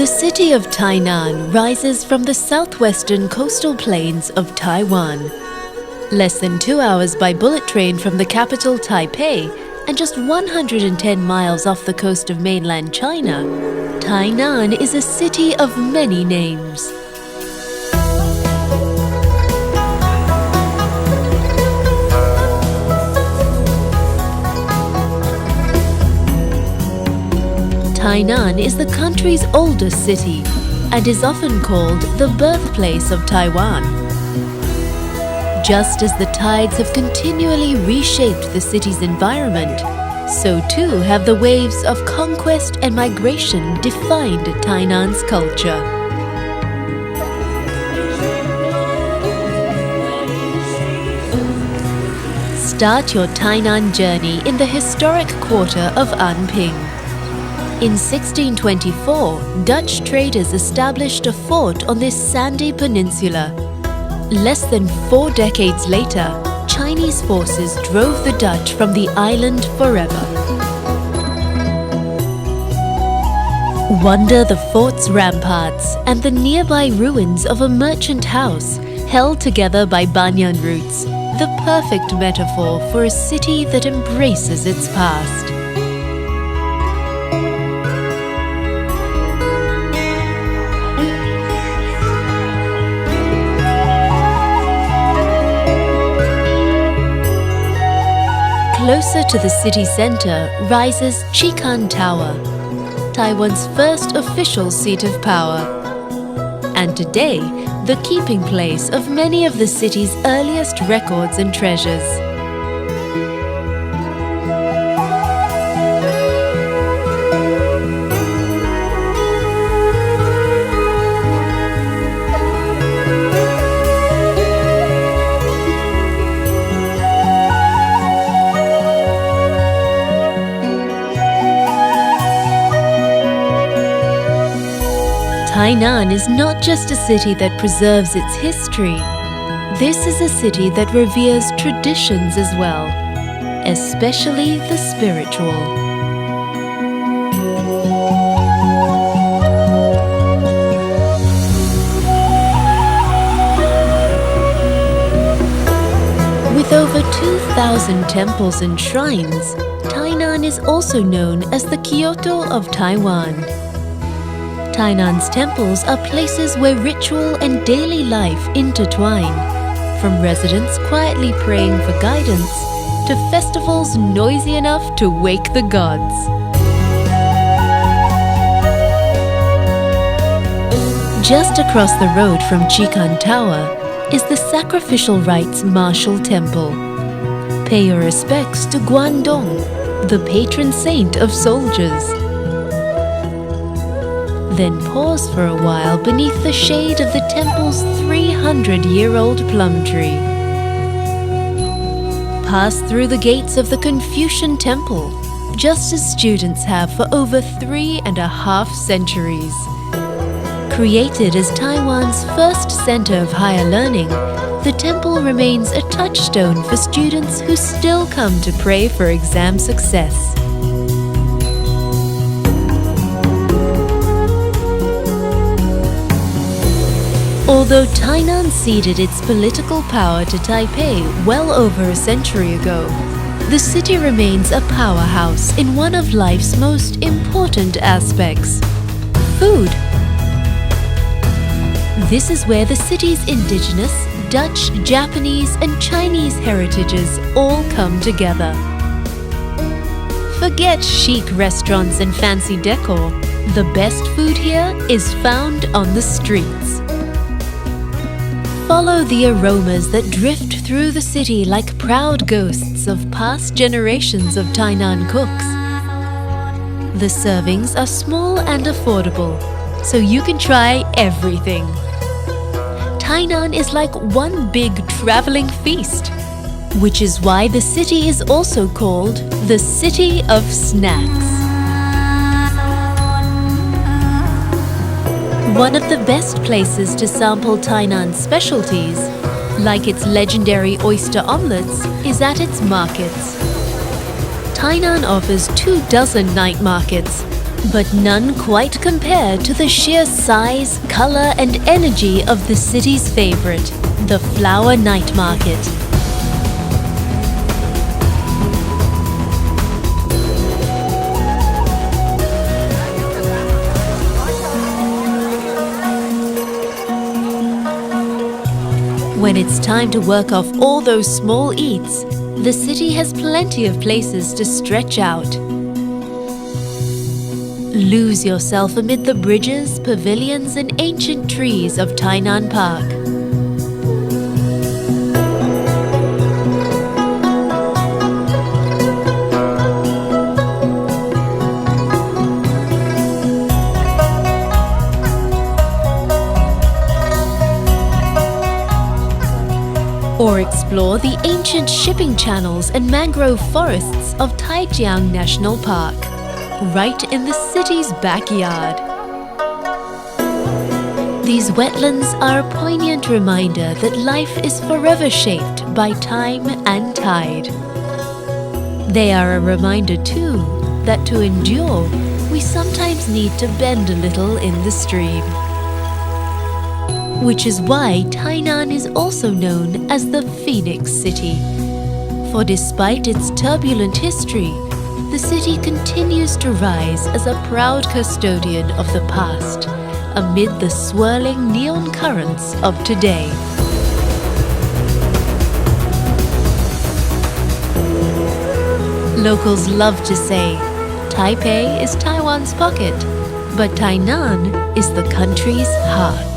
The city of Tainan rises from the southwestern coastal plains of Taiwan. Less than 2 hours by bullet train from the capital Taipei and just 110 miles off the coast of mainland China, Tainan is a city of many names. Tainan is the country's oldest city and is often called the birthplace of Taiwan. Just as the tides have continually reshaped the city's environment, so too have the waves of conquest and migration defined Tainan's culture. Start your Tainan journey in the historic quarter of Anping. In 1624, Dutch traders established a fort on this sandy peninsula. Less than 4 decades later, Chinese forces drove the Dutch from the island forever. Wander the fort's ramparts and the nearby ruins of a merchant house held together by banyan roots, the perfect metaphor for a city that embraces its past. Closer to the city center rises Chikan Tower, Taiwan's first official seat of power, and today the keeping place of many of the city's earliest records and treasures. Tainan is not just a city that preserves its history. This is a city that reveres traditions as well, especially the spiritual. With over 2,000 temples and shrines, Tainan is also known as the Kyoto of Taiwan. Tainan's temples are places where ritual and daily life intertwine, from residents quietly praying for guidance to festivals noisy enough to wake the gods. Just across the road from Chikan Tower is the Sacrificial Rites Martial Temple. Pay your respects to Guangdong, the patron saint of soldiers. Then pause for a while beneath the shade of the temple's 300-year-old plum tree. Pass through the gates of the Confucian Temple, just as students have for over 3.5 centuries. Created as Taiwan's first center of higher learning, the temple remains a touchstone for students who still come to pray for exam success. Although Tainan ceded its political power to Taipei well over a century ago, the city remains a powerhouse in one of life's most important aspects: food. This is where the city's indigenous, Dutch, Japanese, and Chinese heritages all come together. Forget chic restaurants and fancy decor. The best food here is found on the streets. Follow the aromas that drift through the city like proud ghosts of past generations of Tainan cooks. The servings are small and affordable, so you can try everything. Tainan is like one big traveling feast, which is why the city is also called the City of Snacks. One of the best places to sample Tainan's specialties, like its legendary oyster omelets, is at its markets. Tainan offers 24 night markets, But none quite compare to the sheer size, color, and energy of the city's favorite, the Flower Night Market. When it's time to work off all those small eats, the city has plenty of places to stretch out. Lose yourself amid the bridges, pavilions, and ancient trees of Tainan Park. Or explore the ancient shipping channels and mangrove forests of Taijiang National Park, right in the city's backyard. These wetlands are a poignant reminder that life is forever shaped by time and tide. They are a reminder too that to endure, we sometimes need to bend a little in the stream. Which is why Tainan is also known as the Phoenix City. For despite its turbulent history, the city continues to rise as a proud custodian of the past, amid the swirling neon currents of today. Locals love to say, Taipei is Taiwan's pocket, but Tainan is the country's heart.